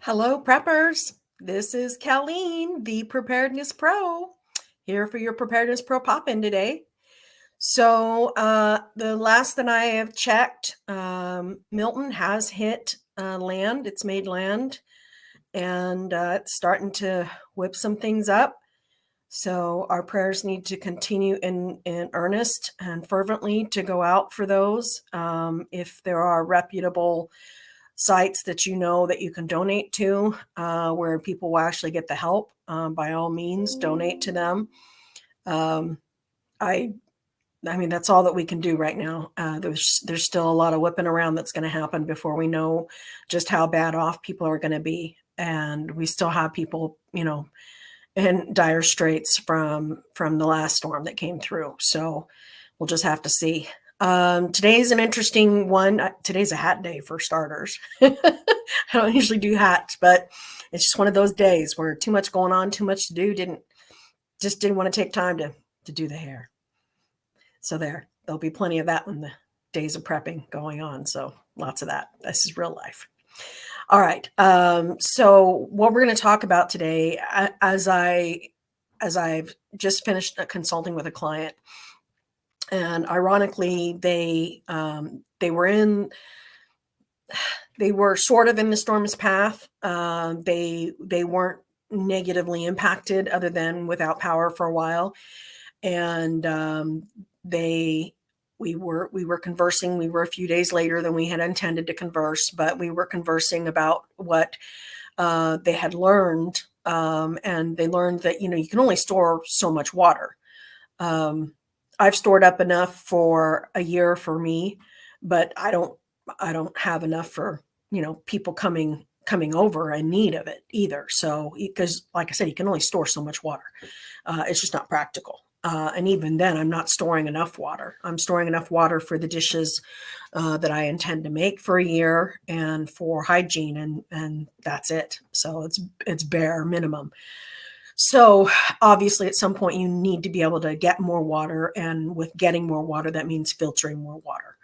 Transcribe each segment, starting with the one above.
Hello, preppers. This is Colleen, the Preparedness Pro, here for your Preparedness Pro pop-in today. So the last that I have checked, Milton has hit land. It's made land, and it's starting to whip some things up. So our prayers need to continue in earnest and fervently to go out for those. If there are reputable sites that you know that you can donate to, where people will actually get the help, by all means, donate to them. I mean, that's all that we can do right now. There's still a lot of whipping around that's going to happen before we know just how bad off people are going to be, and we still have people, in dire straits from the last storm that came through. So we'll just have to see. Today's an interesting one. Today's a hat day for starters. I don't usually do hats, but it's just one of those days where too much going on, too much to do. Didn't want to take time to do the hair. So there'll be plenty of that when the days of prepping going on. So lots of that. This is real life. All right. So what we're going to talk about today, as I've just finished consulting with a client, and ironically, they were sort of in the storm's path. They weren't negatively impacted, other than without power for a while, and we were conversing. We were a few days later than we had intended to converse, but we were conversing about what they had learned, and they learned that you can only store so much water. I've stored up enough for a year for me, but I don't have enough for people coming over in need of it either. So because, like I said, you can only store so much water. It's just not practical. And even then, I'm not storing enough water. I'm storing enough water for the dishes that I intend to make for a year, and for hygiene, and that's it. So it's bare minimum. So obviously at some point you need to be able to get more water, and with getting more water, that means filtering more water.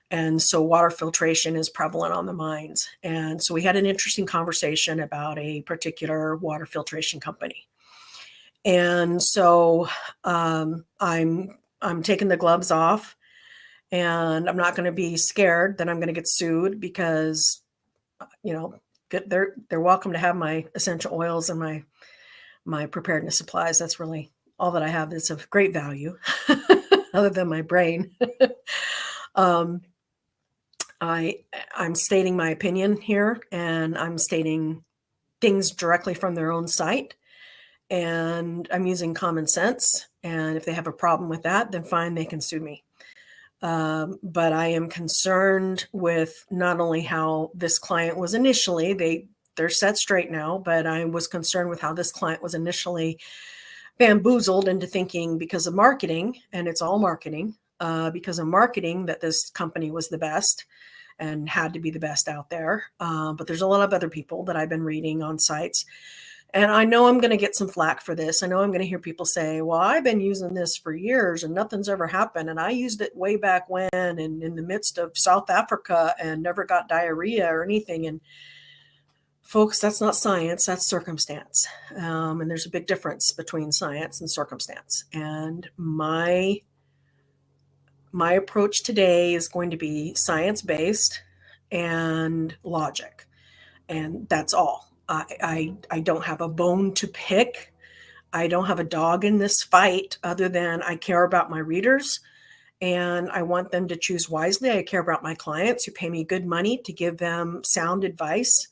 And so water filtration is prevalent on the minds. And so we had an interesting conversation about a particular water filtration company. And so I'm taking the gloves off, and I'm not going to be scared that I'm going to get sued, because they're welcome to have my essential oils and my preparedness supplies. That's really all that I have that's of great value, other than my brain. I'm stating my opinion here, and I'm stating things directly from their own site, and I'm using common sense. And if they have a problem with that, then fine, they can sue me. But I am concerned with not only how this client was initially, they're set straight now, but I was concerned with how this client was initially bamboozled into thinking, because of marketing, and it's all marketing, because of marketing, that this company was the best and had to be the best out there. But there's a lot of other people that I've been reading on sites, and I know I'm going to get some flack for this. I know I'm going to hear people say, well, I've been using this for years and nothing's ever happened. And I used it way back when, and in the midst of South Africa, and never got diarrhea or anything. And folks, that's not science, that's circumstance. And there's a big difference between science and circumstance. And my approach today is going to be science-based and logic. And that's all. I don't have a bone to pick. I don't have a dog in this fight, other than I care about my readers, and I want them to choose wisely. I care about my clients who pay me good money to give them sound advice,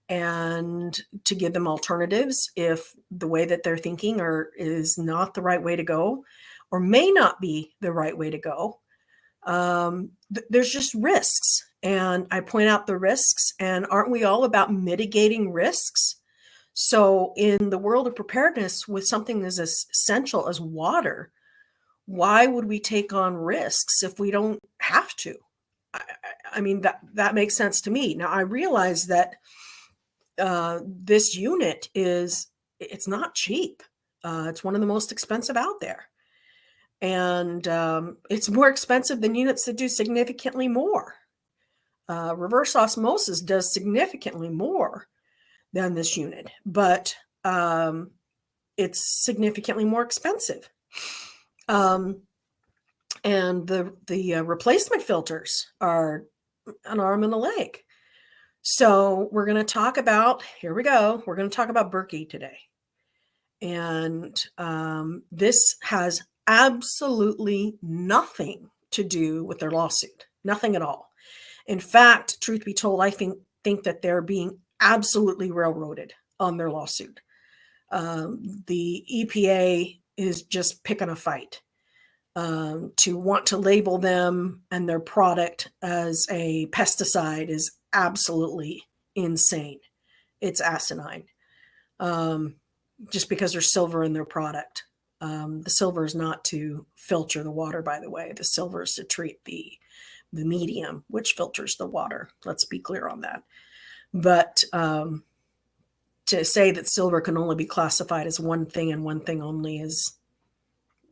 and to give them alternatives if the way that they're thinking is not the right way to go, or may not be the right way to go. There's just risks, and I point out the risks. And aren't we all about mitigating risks? So in the world of preparedness, with something as essential as water, why would we take on risks if we don't have to? I mean, that makes sense to me. Now, I realize that this unit it's not cheap. It's one of the most expensive out there. And it's more expensive than units that do significantly more. Reverse osmosis does significantly more. than this unit, but it's significantly more expensive. And the replacement filters are an arm and a leg. So we're going to talk about, here we go, we're going to talk about Berkey today. And this has absolutely nothing to do with their lawsuit, nothing at all. In fact, truth be told, I think that they're being absolutely railroaded on their lawsuit. The EPA is just picking a fight to want to label them and their product as a pesticide is absolutely insane. It's asinine. Just because there's silver in their product. The silver is not to filter the water, by the way. The silver is to treat the medium, which filters the water. Let's be clear on that. But to say that silver can only be classified as one thing and one thing only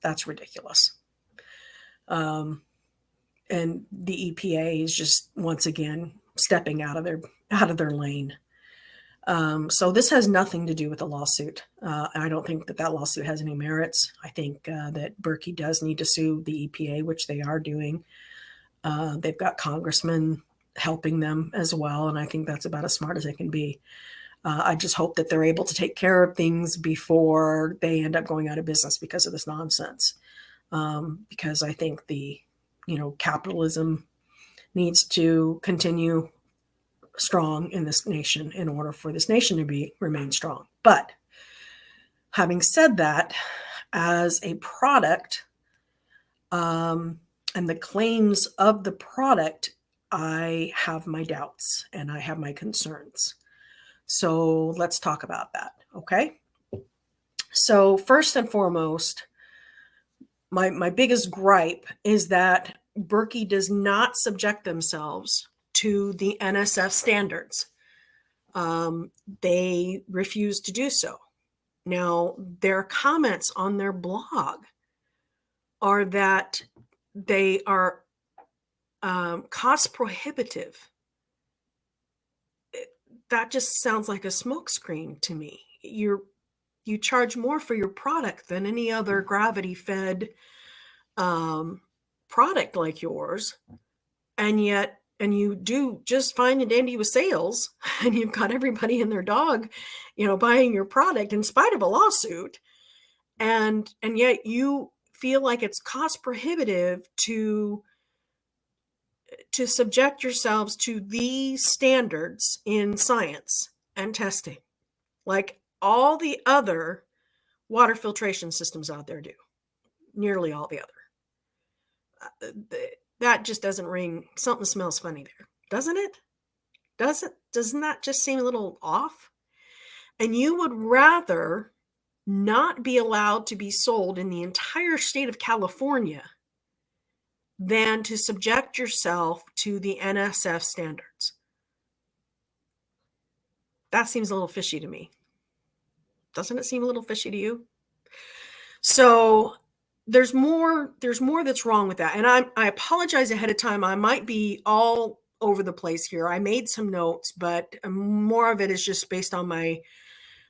that's ridiculous. And the EPA is just once again stepping out of their lane. So this has nothing to do with the lawsuit. I don't think that lawsuit has any merits. I think that Berkey does need to sue the EPA, which they are doing. They've got congressmen helping them as well, and I think that's about as smart as they can be. I just hope that they're able to take care of things before they end up going out of business because of this nonsense. Because I think capitalism needs to continue strong in this nation in order for this nation to remain strong. But having said that, as a product, and the claims of the product, I have my doubts and I have my concerns. So let's talk about that, okay? So first and foremost, my biggest gripe is that Berkey does not subject themselves to the NSF standards. They refuse to do so. Now, their comments on their blog are that they are cost prohibitive. That just sounds like a smokescreen to me. You charge more for your product than any other gravity-fed product like yours, and you do just fine and dandy with sales, and you've got everybody and their dog, buying your product in spite of a lawsuit, and yet you feel like it's cost prohibitive to subject yourselves to these standards in science and testing, like all the other water filtration systems out there do, nearly all the other. That just doesn't ring. Something smells funny there, doesn't it? Doesn't that just seem a little off? And you would rather not be allowed to be sold in the entire state of California than to subject yourself to the NSF standards. That seems a little fishy to me. Doesn't it seem a little fishy to you? So there's more that's wrong with that. And I apologize ahead of time. I might be all over the place here. I made some notes, but more of it is just based on my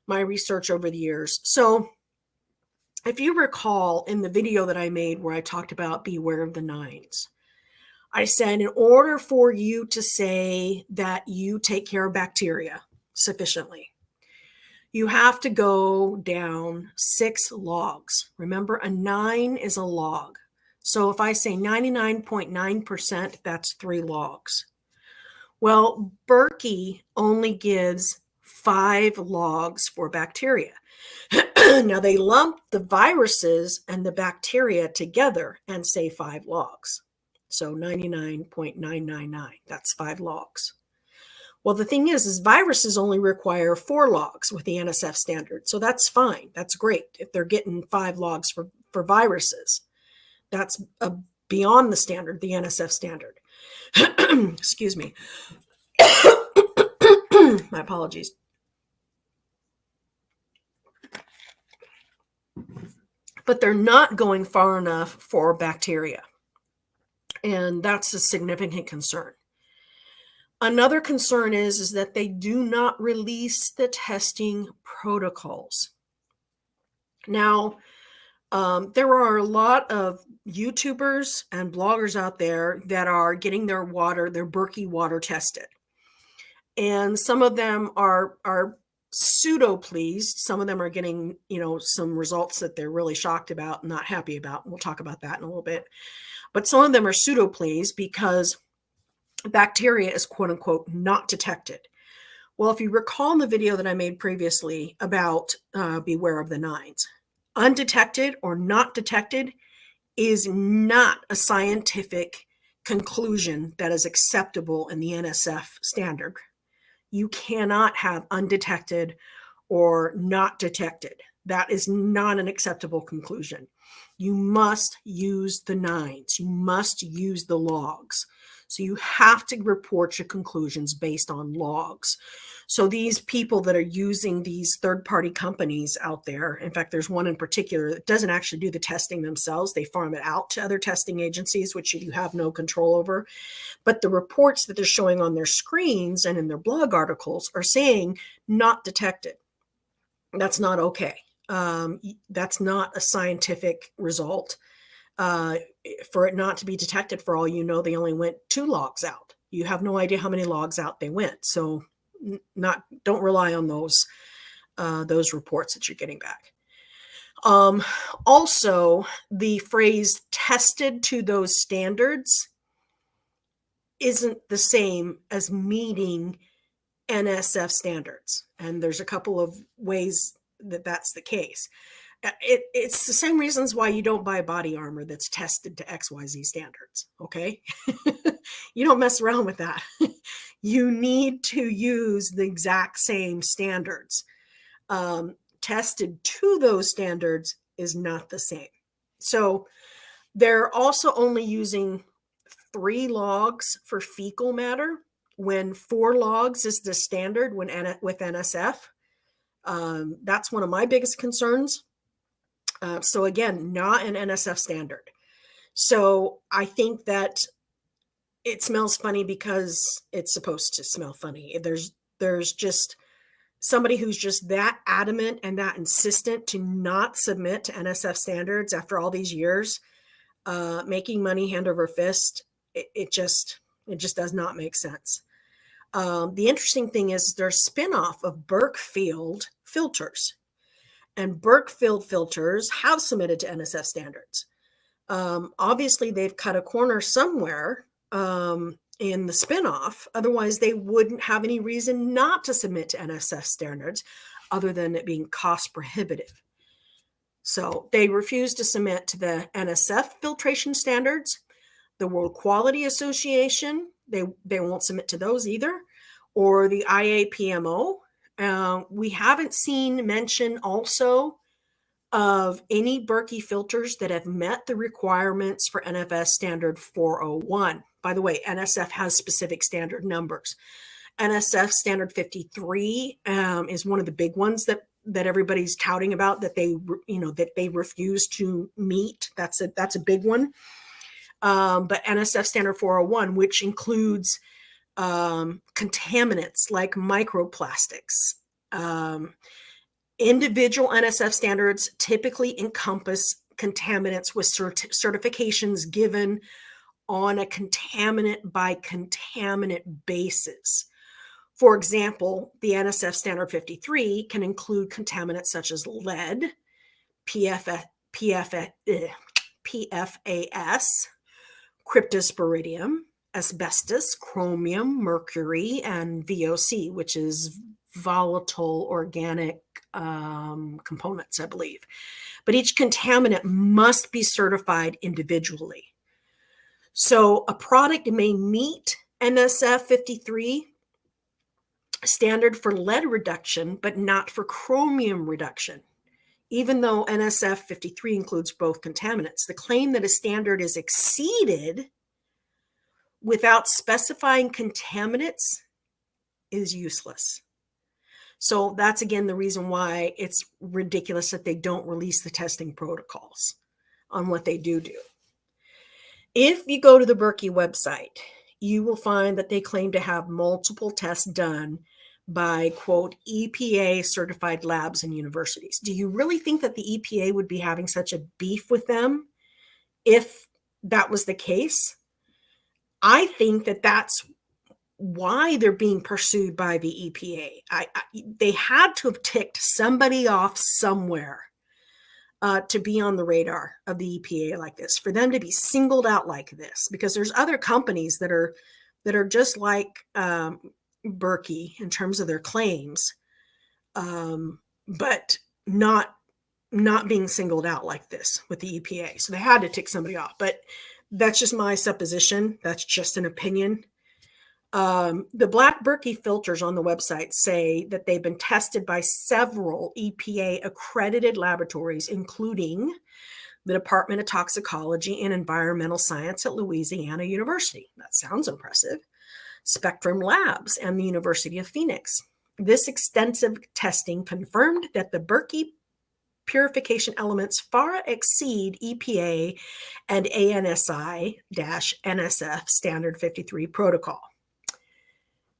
research over the years. So if you recall in the video that I made where I talked about beware of the nines, I said in order for you to say that you take care of bacteria sufficiently, you have to go down 6 logs. Remember, a 9 is a log. So if I say 99.9%, that's 3 logs. Well, Berkey only gives 5 logs for bacteria. Now, they lump the viruses and the bacteria together and say 5 logs. So 99.999, that's 5 logs. Well, the thing is viruses only require 4 logs with the NSF standard. So that's fine. That's great. If they're getting 5 logs for viruses, that's beyond the standard, the NSF standard. Excuse me. My apologies. But they're not going far enough for bacteria. And that's a significant concern. Another concern is that they do not release the testing protocols. Now, there are a lot of YouTubers and bloggers out there that are getting their Berkey water tested. And some of them are pseudo pleased. Some of them are getting, some results that they're really shocked about and not happy about. We'll talk about that in a little bit. But some of them are pseudo pleased because bacteria is quote unquote not detected. Well, if you recall in the video that I made previously about beware of the nines, undetected or not detected is not a scientific conclusion that is acceptable in the NSF standard. You cannot have undetected or not detected. That is not an acceptable conclusion. You must use the nines. You must use the logs. So you have to report your conclusions based on logs. So these people that are using these third-party companies out there, in fact, there's one in particular that doesn't actually do the testing themselves. They farm it out to other testing agencies, which you have no control over. But the reports that they're showing on their screens and in their blog articles are saying not detected. That's not okay. That's not a scientific result. For it not to be detected, for all you know, they only went 2 logs out. You have no idea how many logs out they went. So don't rely on those reports that you're getting back. Also, the phrase tested to those standards isn't the same as meeting NSF standards. And there's a couple of ways that that's the case. It's the same reasons why you don't buy body armor that's tested to XYZ standards, okay? You don't mess around with that. You need to use the exact same standards. Tested to those standards is not the same. So they're also only using 3 logs for fecal matter when 4 logs is the standard with NSF. That's one of my biggest concerns. So again, not an NSF standard. So I think that it smells funny because it's supposed to smell funny. There's just somebody who's just that adamant and that insistent to not submit to NSF standards after all these years, making money hand over fist. It just does not make sense. The interesting thing is there's a spinoff of Berkey filters. And Berkey filters have submitted to NSF standards. Obviously, they've cut a corner somewhere in the spinoff. Otherwise, they wouldn't have any reason not to submit to NSF standards other than it being cost prohibitive. So they refuse to submit to the NSF filtration standards. The World Quality Association, they won't submit to those either, or the IAPMO. We haven't seen mention also of any Berkey filters that have met the requirements for NFS standard 401. By the way, NSF has specific standard numbers. NSF standard 53 is one of the big ones that everybody's touting about that they refuse to meet. That's a big one. But NSF standard 401, which includes contaminants like microplastics. Individual NSF standards typically encompass contaminants with certifications given on a contaminant by contaminant basis. For example, the NSF standard 53 can include contaminants such as lead, PFAS, cryptosporidium, asbestos, chromium, mercury, and VOC, which is volatile organic components, I believe. But each contaminant must be certified individually. So a product may meet NSF 53 standard for lead reduction, but not for chromium reduction. Even though NSF 53 includes both contaminants, the claim that a standard is exceeded without specifying contaminants is useless. So that's, again, the reason why it's ridiculous that they don't release the testing protocols on what they do. If you go to the Berkey website, you will find that they claim to have multiple tests done by, quote, EPA certified labs and universities. Do you really think that the EPA would be having such a beef with them if that was the case? I think that that's why they're being pursued by the EPA. They had to have ticked somebody off somewhere to be on the radar of the EPA like this, for them to be singled out like this, because there's other companies that are just like Berkey in terms of their claims, but not being singled out like this with the EPA. So they had to tick somebody off, but that's just my supposition. That's just an opinion. The black Berkey filters on the website say that they've been tested by several EPA accredited laboratories, including the Department of Toxicology and Environmental Science at Louisiana University. That sounds impressive. Spectrum Labs and the University of Phoenix. This extensive testing confirmed that the Berkey purification elements far exceed EPA and ANSI-NSF Standard 53 protocol.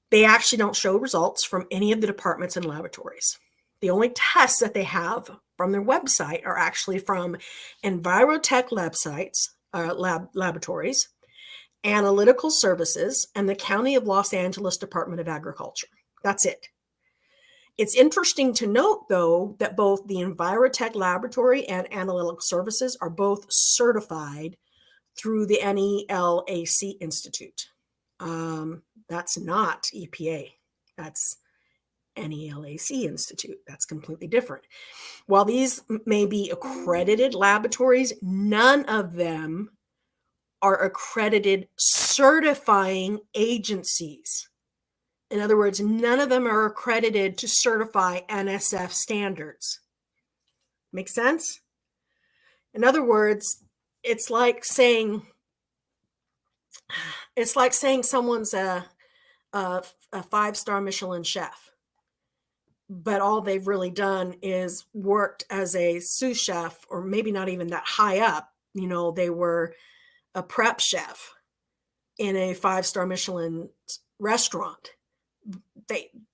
They actually don't show results from any of the departments and laboratories. The only tests that they have from their website are actually from Envirotech laboratories, Analytical Services, and the County of Los Angeles Department of Agriculture. That's it. It's interesting to note, though, that both the Envirotech Laboratory and Analytical Services are both certified through the NELAC Institute. That's not EPA. That's NELAC Institute. That's completely different. While these may be accredited laboratories, none of them are accredited certifying agencies. In other words, none of them are accredited to certify NSF standards. Make sense? In other words, it's like saying someone's a 5-star Michelin chef, but all they've really done is worked as a sous chef, or maybe not even that high up. You know, they were a prep chef in a 5-star Michelin restaurant.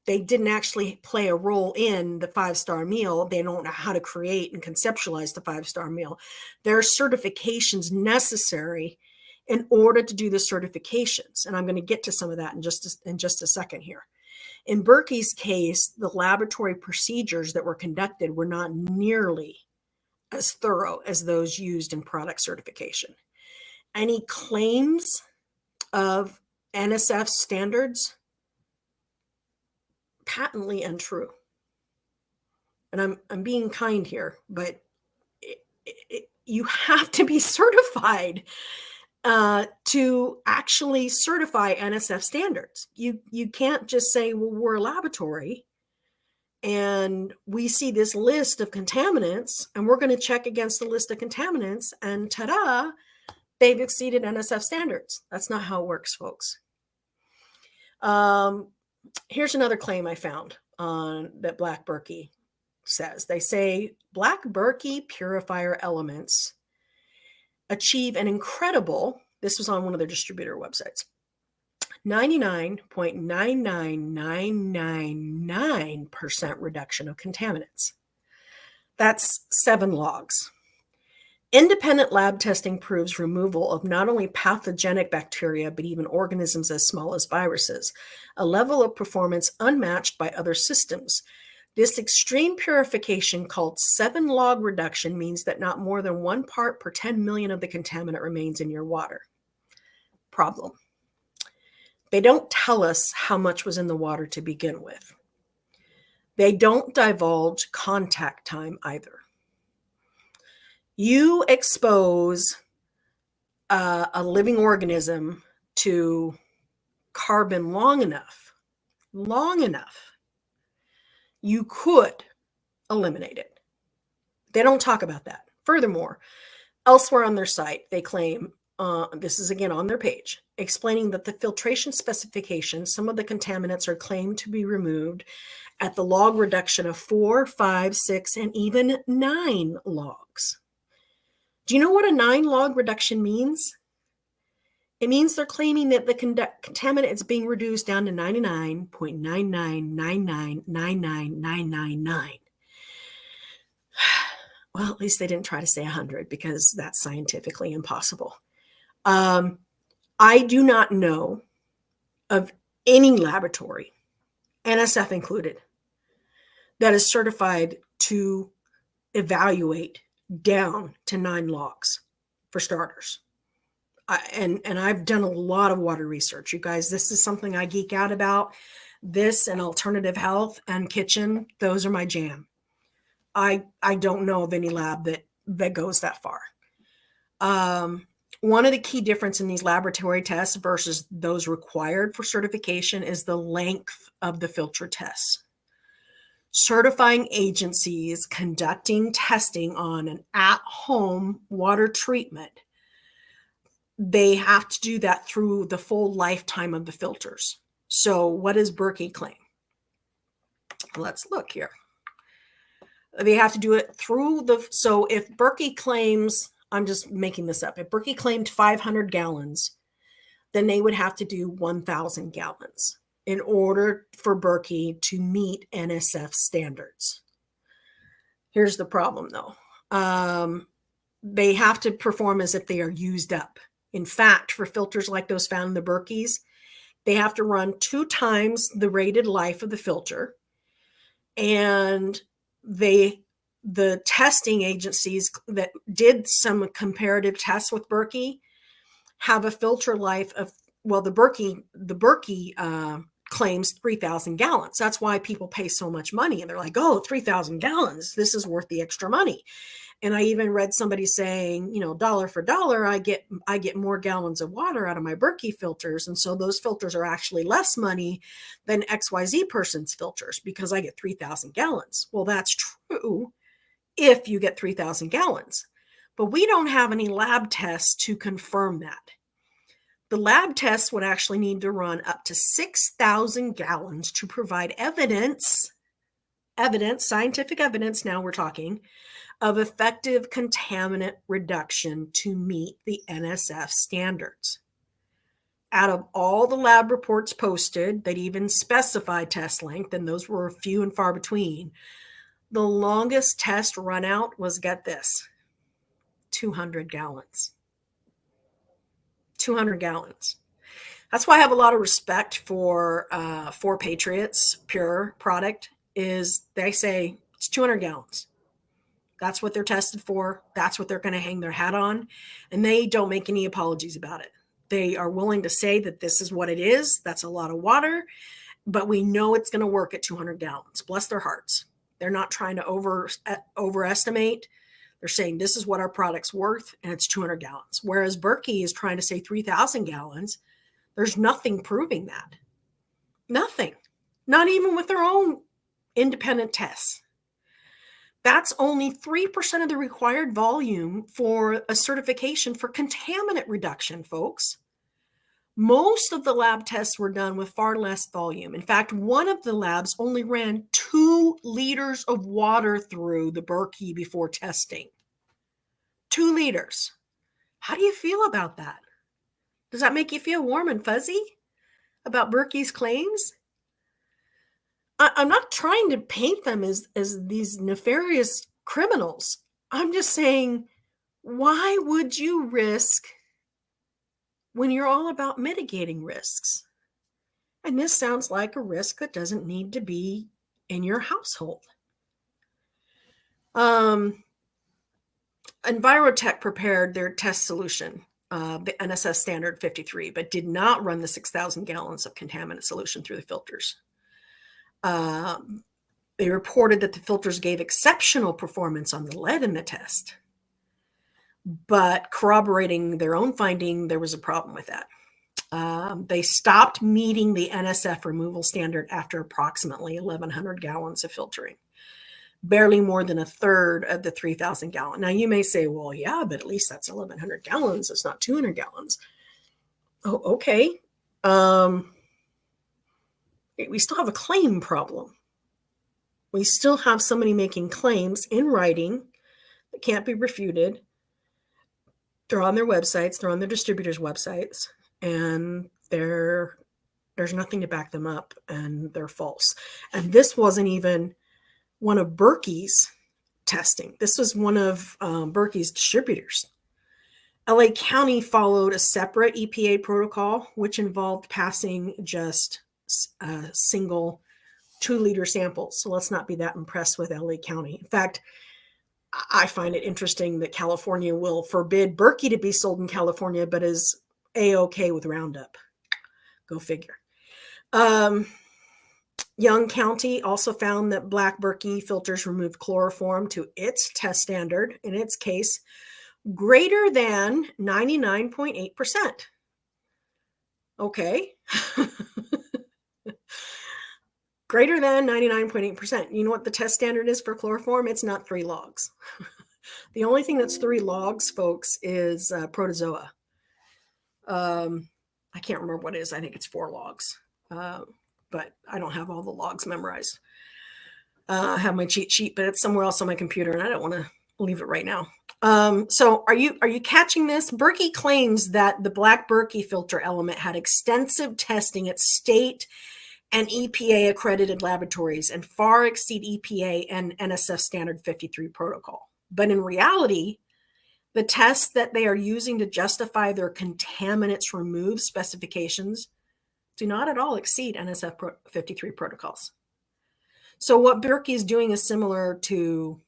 They didn't actually play a role in the 5-star meal. They don't know how to create and conceptualize the 5-star meal. There are certifications necessary in order to do the certifications. And I'm going to get to some of that in just a second here. In Berkey's case, the laboratory procedures that were conducted were not nearly as thorough as those used in product certification. Any claims of NSF standards, patently untrue. And I'm being kind here, but you have to be certified to actually certify NSF standards. You can't just say, well, we're a laboratory and we see this list of contaminants and we're going to check against the list of contaminants and ta-da, they've exceeded NSF standards. That's not how it works, folks. Here's another claim I found on that Black Berkey says. They say Black Berkey purifier elements achieve an incredible, this was on one of their distributor websites, 99.99999% reduction of contaminants. That's 7 logs. Independent lab testing proves removal of not only pathogenic bacteria, but even organisms as small as viruses, a level of performance unmatched by other systems. This extreme purification, called 7-log reduction, means that not more than 1 part per 10 million of the contaminant remains in your water. Problem. They don't tell us how much was in the water to begin with. They don't divulge contact time either. You expose a living organism to carbon long enough, you could eliminate it. They don't talk about that. Furthermore, elsewhere on their site, they claim, this is again on their page, explaining that the filtration specifications, some of the contaminants are claimed to be removed at the log reduction of 4, 5, 6, and even 9 logs. Do you know what a 9-log reduction means? It means they're claiming that the contaminant is being reduced down to 99.999999999. Well, at least they didn't try to say 100 because that's scientifically impossible. I do not know of any laboratory, NSF included, that is certified to evaluate down to 9 logs, for starters. And I've done a lot of water research, you guys. This is something I geek out about. This and alternative health and kitchen, those are my jam. I don't know of any lab that goes that far. One of the key difference in these laboratory tests versus those required for certification is the length of the filter tests. Certifying agencies conducting testing on an at-home water treatment, they have to do that through the full lifetime of the filters. So what does Berkey claim? Let's look here. They have to do it through so if Berkey claims, I'm just making this up, if Berkey claimed 500 gallons, then they would have to do 1,000 gallons in order for Berkey to meet NSF standards. Here's the problem though. They have to perform as if they are used up. In fact, for filters like those found in the Berkeys, they have to run 2 times the rated life of the filter. And the testing agencies that did some comparative tests with Berkey have a filter life of, well, the Berkey claims 3,000 gallons. That's why people pay so much money. And they're like, oh, 3,000 gallons, this is worth the extra money. And I even read somebody saying, dollar for dollar, I get more gallons of water out of my Berkey filters. And so those filters are actually less money than XYZ person's filters because I get 3,000 gallons. Well, that's true if you get 3,000 gallons. But we don't have any lab tests to confirm that. The lab tests would actually need to run up to 6,000 gallons to provide evidence, scientific evidence, now we're talking, of effective contaminant reduction to meet the NSF standards. Out of all the lab reports posted that even specify test length, and those were few and far between, the longest test run out was, get this, 200 gallons. 200 gallons. That's why I have a lot of respect for Patriots Pure product. Is they say it's 200 gallons. That's what they're tested for. That's what they're going to hang their hat on. And they don't make any apologies about it. They are willing to say that this is what it is. That's a lot of water, but we know it's going to work at 200 gallons. Bless their hearts. They're not trying to overestimate. They're saying this is what our product's worth, and it's 200 gallons. Whereas Berkey is trying to say 3,000 gallons. There's nothing proving that. Nothing. Not even with their own independent tests. That's only 3% of the required volume for a certification for contaminant reduction, folks. Most of the lab tests were done with far less volume. In fact, one of the labs only ran 2 liters of water through the Berkey before testing. 2 liters. How do you feel about that? Does that make you feel warm and fuzzy about Berkey's claims? I'm not trying to paint them as these nefarious criminals. I'm just saying, why would you risk when you're all about mitigating risks? And this sounds like a risk that doesn't need to be in your household. Envirotech prepared their test solution, the NSF standard 53, but did not run the 6,000 gallons of contaminant solution through the filters. They reported that the filters gave exceptional performance on the lead in the test, but corroborating their own finding, there was a problem with that. They stopped meeting the NSF removal standard after approximately 1,100 gallons of filtering, barely more than a third of the 3,000 gallon. Now you may say, well, yeah, but at least that's 1,100 gallons. It's not 200 gallons. Oh, okay. We still have a claim problem. We still have somebody making claims in writing that can't be refuted. They're on their websites. They're on their distributors' websites. and there's nothing to back them up, and they're false. And this wasn't even one of Berkey's testing. This was one of Berkey's distributors. LA County followed a separate EPA protocol, which involved passing just a single 2-liter samples. So let's not be that impressed with LA County. In fact, I find it interesting that California will forbid Berkey to be sold in California, but is A-OK with Roundup. Go figure. Young County also found that black Berkey filters removed chloroform to its test standard, in its case, greater than 99.8%. Okay. Greater than 99.8%. You know what the test standard is for chloroform? It's not 3 logs. The only thing that's 3 logs, folks, is protozoa. I can't remember what it is. I think it's 4 logs. But I don't have all the logs memorized. I have my cheat sheet, but it's somewhere else on my computer, and I don't want to leave it right now. So are you catching this? Berkey claims that the black Berkey filter element had extensive testing at state and EPA accredited laboratories and far exceed EPA and NSF standard 53 protocol. But in reality, the tests that they are using to justify their contaminants removed specifications do not at all exceed NSF 53 protocols. So what Berkey is doing is similar to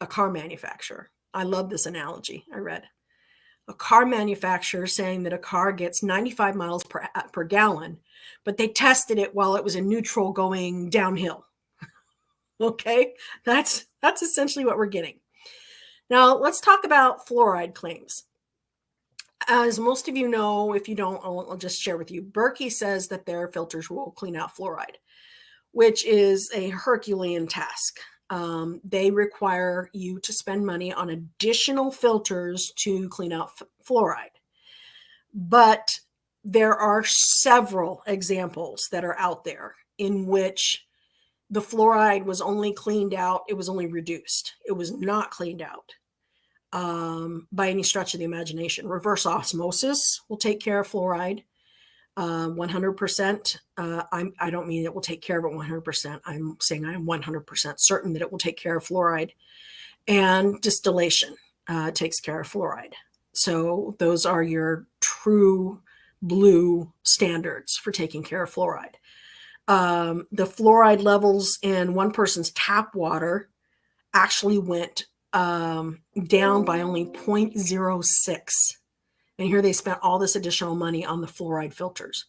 a car manufacturer. I love this analogy I read. A car manufacturer saying that a car gets 95 miles per gallon, but they tested it while it was in neutral going downhill. Okay, that's essentially what we're getting. Now let's talk about fluoride claims. As most of you know, if you don't, I'll just share with you. Berkey says that their filters will clean out fluoride, which is a Herculean task. They require you to spend money on additional filters to clean out fluoride. But there are several examples that are out there in which the fluoride was only cleaned out, it was only reduced. It was not cleaned out by any stretch of the imagination. Reverse osmosis will take care of fluoride. 100%. I don't mean it will take care of it 100%. I'm saying I am 100% certain that it will take care of fluoride. And distillation takes care of fluoride. So those are your true blue standards for taking care of fluoride. The fluoride levels in one person's tap water actually went down by only 0.06. And here they spent all this additional money on the fluoride filters.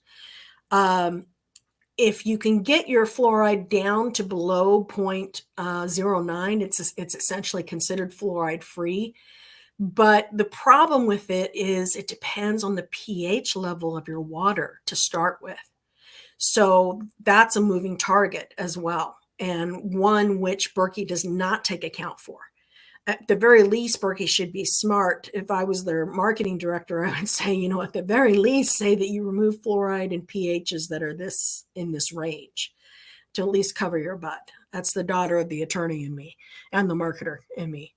If you can get your fluoride down to below 0.09, it's essentially considered fluoride free. But the problem with it is it depends on the pH level of your water to start with. So that's a moving target as well, and one which Berkey does not take account for. At the very least, Berkey should be smart. If I was their marketing director, I would say, at the very least, say that you remove fluoride and pHs that are in this range to at least cover your butt. That's the daughter of the attorney in me and the marketer in me.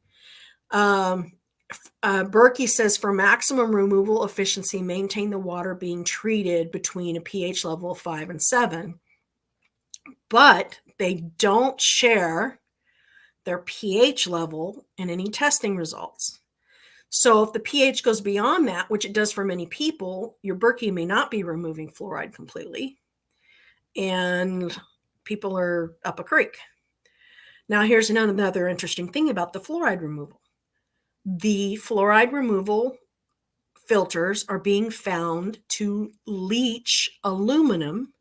Berkey says for maximum removal efficiency, maintain the water being treated between a pH level of 5 and 7, but they don't share their pH level in any testing results. So if the pH goes beyond that, which it does for many people, your Berkey may not be removing fluoride completely, and people are up a creek. Now, here's another interesting thing about the fluoride removal. The fluoride removal filters are being found to leach aluminum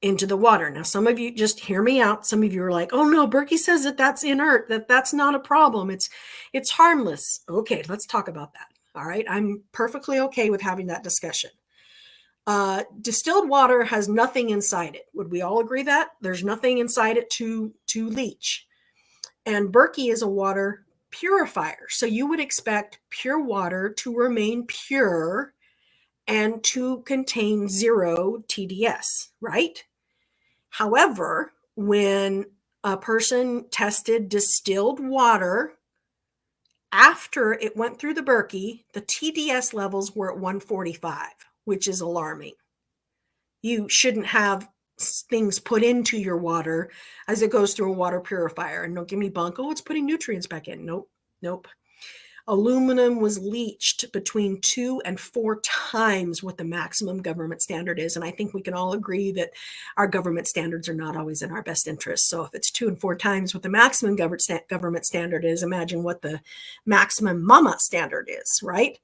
into the water. Now, some of you just hear me out. Some of you are like, oh no, Berkey says that that's inert, that's not a problem. It's harmless. Okay, let's talk about that. All right. I'm perfectly okay with having that discussion. Distilled water has nothing inside it. Would we all agree that? There's nothing inside it to leach. And Berkey is a water purifier. So you would expect pure water to remain pure and to contain 0 TDS, right? However, when a person tested distilled water after it went through the Berkey, the TDS levels were at 145, which is alarming. You shouldn't have things put into your water as it goes through a water purifier. And don't give me bunk, oh, it's putting nutrients back in. Nope, nope. Aluminum was leached between 2 and 4 times what the maximum government standard is. And I think we can all agree that our government standards are not always in our best interest. So if it's 2 and 4 times what the maximum government standard is, imagine what the maximum mama standard is, right?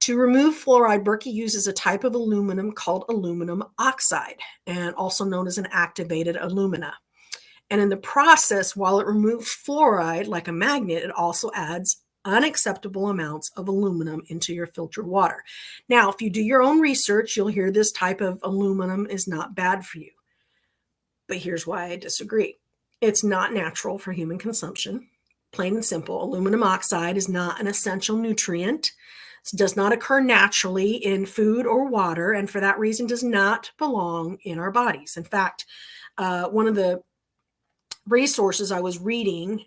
To remove fluoride, Berkey uses a type of aluminum called aluminum oxide, and also known as an activated alumina. And in the process, while it removes fluoride like a magnet, it also adds unacceptable amounts of aluminum into your filtered water. Now, if you do your own research, you'll hear this type of aluminum is not bad for you. But here's why I disagree. It's not natural for human consumption. Plain and simple, aluminum oxide is not an essential nutrient. It does not occur naturally in food or water, and for that reason does not belong in our bodies. In fact, one of the resources I was reading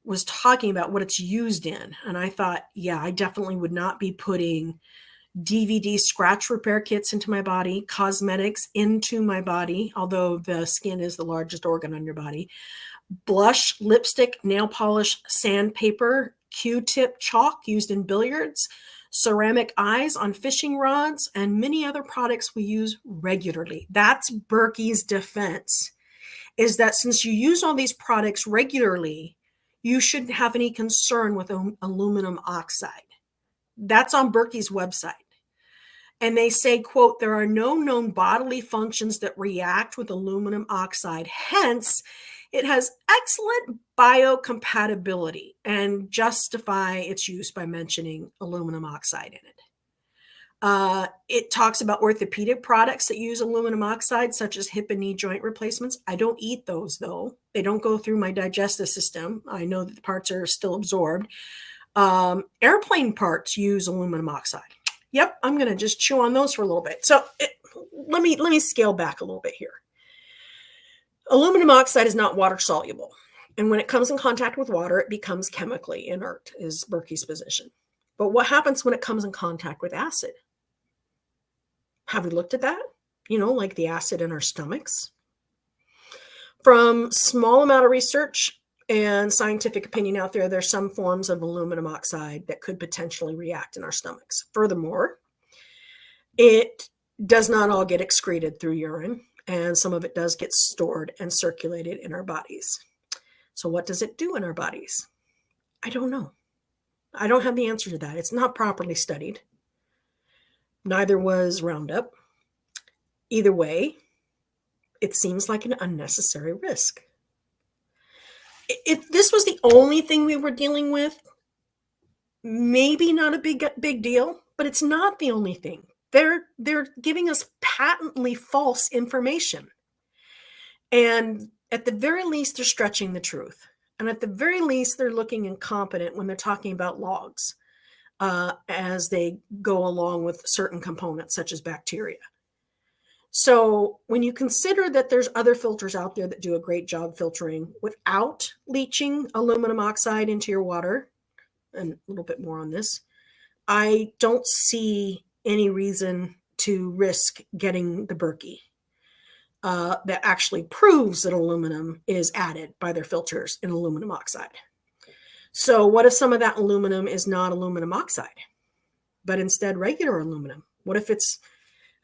was talking about what it's used in. And I thought, yeah, I definitely would not be putting DVD scratch repair kits into my body, cosmetics into my body, although the skin is the largest organ on your body, blush, lipstick, nail polish, sandpaper, Q-tip chalk used in billiards, ceramic eyes on fishing rods, and many other products we use regularly. That's Berkey's defense, is that since you use all these products regularly, you shouldn't have any concern with aluminum oxide. That's on Berkey's website. And they say, quote, there are no known bodily functions that react with aluminum oxide. Hence, it has excellent biocompatibility, and justify its use by mentioning aluminum oxide in it. It talks about orthopedic products that use aluminum oxide, such as hip and knee joint replacements. I don't eat those, though. They don't go through my digestive system. I know that the parts are still absorbed. Airplane parts use aluminum oxide. Yep, I'm going to just chew on those for a little bit. So let me scale back a little bit here. Aluminum oxide is not water soluble. And when it comes in contact with water, it becomes chemically inert, is Berkey's position. But what happens when it comes in contact with acid? Have we looked at that? You know, like the acid in our stomachs. From small amount of research and scientific opinion out there, there's some forms of aluminum oxide that could potentially react in our stomachs. Furthermore, it does not all get excreted through urine, and some of it does get stored and circulated in our bodies. So what does it do in our bodies? I don't know. I don't have the answer to that. It's not properly studied. Neither was Roundup. Either way, it seems like an unnecessary risk. If this was the only thing we were dealing with, maybe not a big deal, but it's not the only thing. They're giving us patently false information. And at the very least, they're stretching the truth. And at the very least, they're looking incompetent when they're talking about logs as they go along with certain components, such as bacteria. So when you consider that there's other filters out there that do a great job filtering without leaching aluminum oxide into your water, and a little bit more on this, I don't see any reason to risk getting the Berkey that actually proves that aluminum is added by their filters in aluminum oxide. So what if some of that aluminum is not aluminum oxide, but instead regular aluminum? What if it's,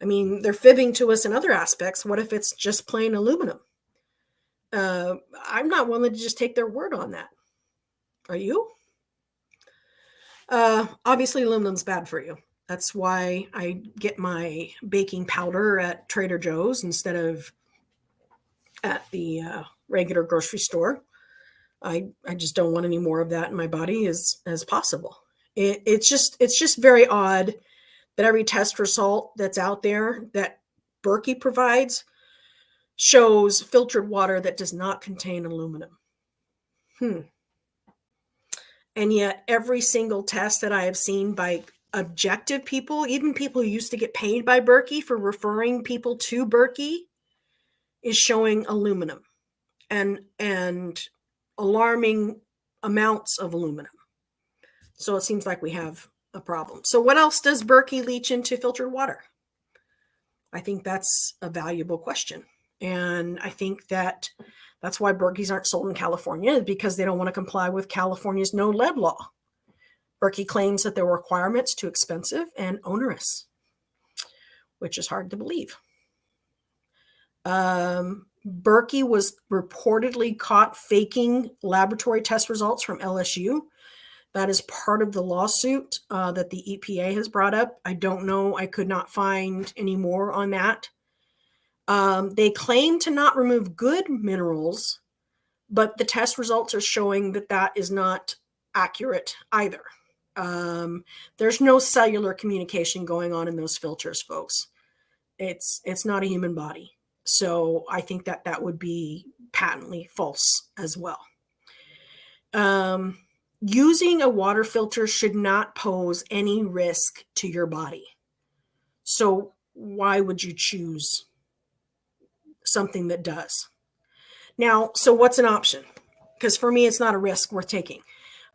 I mean, they're fibbing to us in other aspects. What if it's just plain aluminum? I'm not willing to just take their word on that. Are you? Obviously, aluminum's bad for you. That's why I get my baking powder at Trader Joe's instead of at the regular grocery store. I just don't want any more of that in my body as possible. It's just very odd that every test result that's out there that Berkey provides shows filtered water that does not contain aluminum. And yet every single test that I have seen by objective people, even people who used to get paid by Berkey for referring people to Berkey, is showing aluminum and alarming amounts of aluminum. So it seems like we have a problem. So what else does Berkey leach into filtered water? I think that's a valuable question. And I think that's why Berkeys aren't sold in California, because they don't want to comply with California's no lead law. Berkey claims that their requirements too expensive and onerous, which is hard to believe. Berkey was reportedly caught faking laboratory test results from LSU. That is part of the lawsuit that the EPA has brought up. I don't know. I could not find any more on that. They claim to not remove good minerals, but the test results are showing that that is not accurate either. There's no cellular communication going on in those filters, folks. It's not a human body. So I think that would be patently false as well. Using a water filter should not pose any risk to your body. So why would you choose something that does? Now, so what's an option? Because for me, it's not a risk worth taking.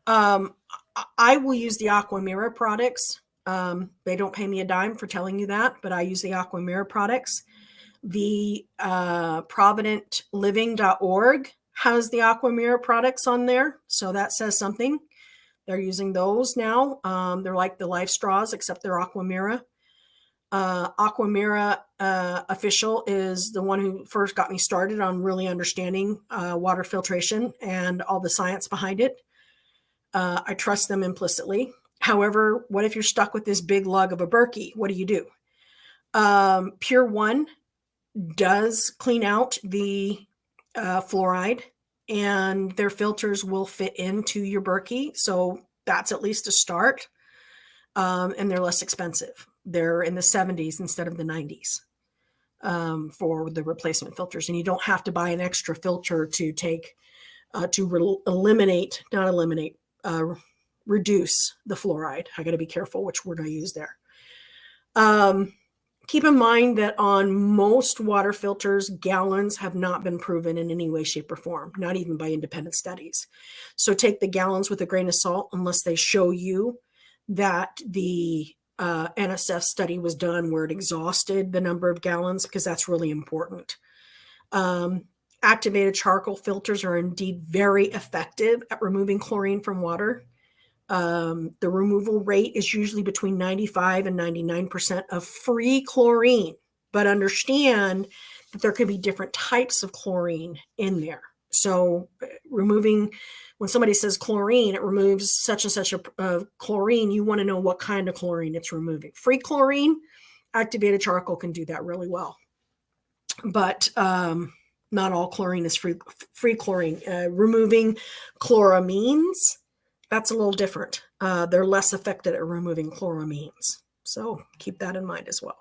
I will use the Aquamira products. They don't pay me a dime for telling you that, but I use the Aquamira products. The providentliving.org has the Aquamira products on there. So that says something. They're using those now. They're like the Life Straws, except they're Aquamira. Aquamira Official is the one who first got me started on really understanding water filtration and all the science behind it. I trust them implicitly. However, what if you're stuck with this big lug of a Berkey? What do? Pure One does clean out the fluoride, and their filters will fit into your Berkey. So that's at least a start. And they're less expensive. They're in the 70s instead of the 90s for the replacement filters. And you don't have to buy an extra filter to take, reduce the fluoride. I got to be careful which word I use there. Keep in mind that on most water filters, gallons have not been proven in any way, shape, or form, not even by independent studies. So take the gallons with a grain of salt unless they show you that the NSF study was done where it exhausted the number of gallons, because that's really important. Activated charcoal filters are indeed very effective at removing chlorine from water. The removal rate is usually between 95 and 99% of free chlorine, but understand that there could be different types of chlorine in there. So when somebody says chlorine, it removes such and such a chlorine, you want to know what kind of chlorine it's removing. Free chlorine, activated charcoal can do that really well. But not all chlorine is free chlorine. Removing chloramines, that's a little different. They're less effective at removing chloramines. So keep that in mind as well.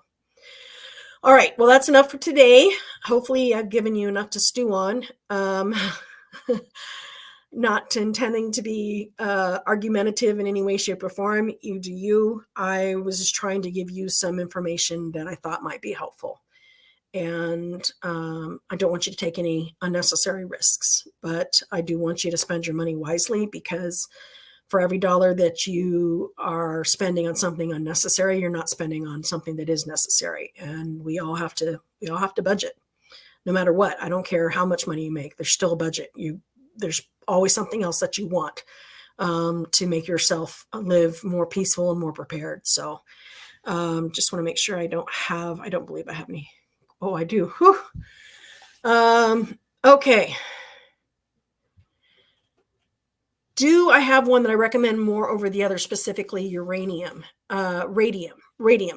All right, well, that's enough for today. Hopefully I've given you enough to stew on. Not intending to be argumentative in any way, shape, or form. You do you. I was just trying to give you some information that I thought might be helpful. And I don't want you to take any unnecessary risks, but I do want you to spend your money wisely, because for every dollar that you are spending on something unnecessary, you're not spending on something that is necessary. And we all have to budget, no matter what. I don't care how much money you make. There's still a budget. There's always something else that you want to make yourself live more peaceful and more prepared. So just want to make sure I don't believe I have any. Oh, I do. Okay. Do I have one that I recommend more over the other, specifically uranium, radium?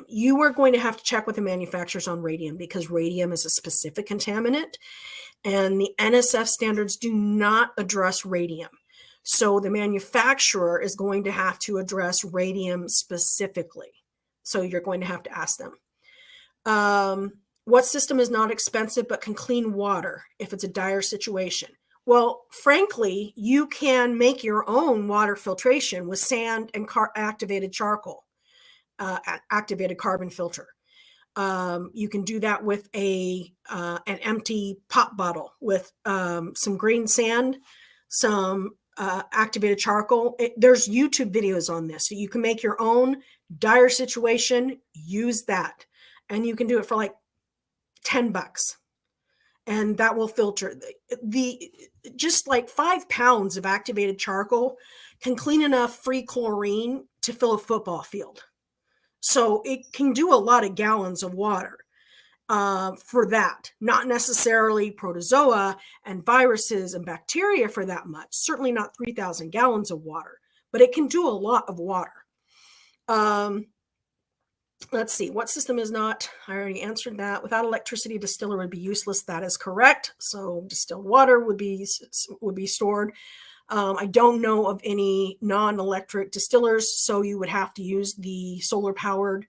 You are going to have to check with the manufacturers on radium, because radium is a specific contaminant, and the NSF standards do not address radium. So the manufacturer is going to have to address radium specifically. So you're going to have to ask them. What system is not expensive but can clean water if it's a dire situation? Well, frankly, you can make your own water filtration with sand and activated charcoal, activated carbon filter. You can do that with an empty pop bottle with some green sand, some activated charcoal. There's YouTube videos on this. So you can make your own dire situation, use that. And you can do it for like $10. And that will filter the just like 5 pounds of activated charcoal can clean enough free chlorine to fill a football field. So it can do a lot of gallons of water for that, not necessarily protozoa and viruses and bacteria for that much, certainly not 3,000 gallons of water, but it can do a lot of water. Let's see, what system is not? I already answered that. Without electricity, distiller would be useless. That is correct. So distilled water would be stored. I don't know of any non-electric distillers, so you would have to use the solar-powered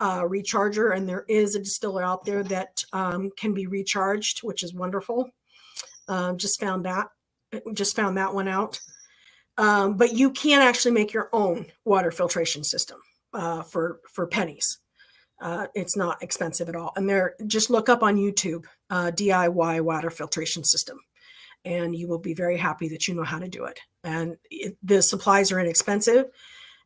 recharger, and there is a distiller out there that can be recharged, which is wonderful. Just found that one out. But you can actually make your own water filtration system for pennies. It's not expensive at all. And just look up on YouTube, DIY water filtration system, and you will be very happy that you know how to do it. And the supplies are inexpensive,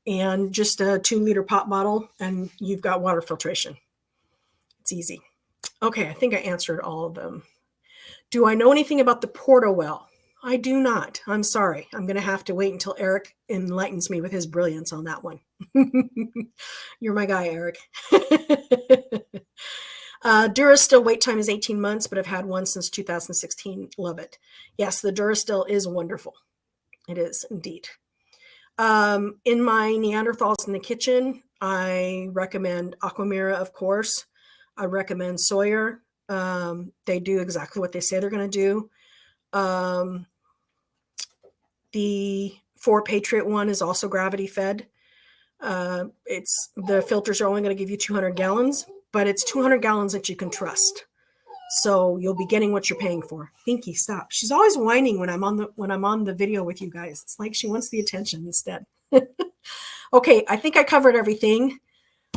and just a 2-liter pop bottle, and you've got water filtration. It's easy. Okay, I think I answered all of them. Do I know anything about the Porto well? I do not. I'm sorry. I'm going to have to wait until Eric enlightens me with his brilliance on that one. You're my guy, Eric. Durastil wait time is 18 months, but I've had one since 2016. Love it. Yes, the Durastil is wonderful. It is indeed. In my Neanderthals in the kitchen, I recommend Aquamira, of course. I recommend Sawyer. They do exactly what they say they're going to do. The 4 Patriot one is also gravity fed. The filters are only going to give you 200 gallons, but it's 200 gallons that you can trust. So you'll be getting what you're paying for. Pinky, stop. She's always whining when I'm on the video with you guys. It's like she wants the attention instead. Okay, I think I covered everything.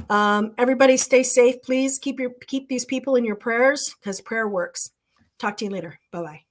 Everybody stay safe, please. Keep these people in your prayers, because prayer works. Talk to you later. Bye-bye.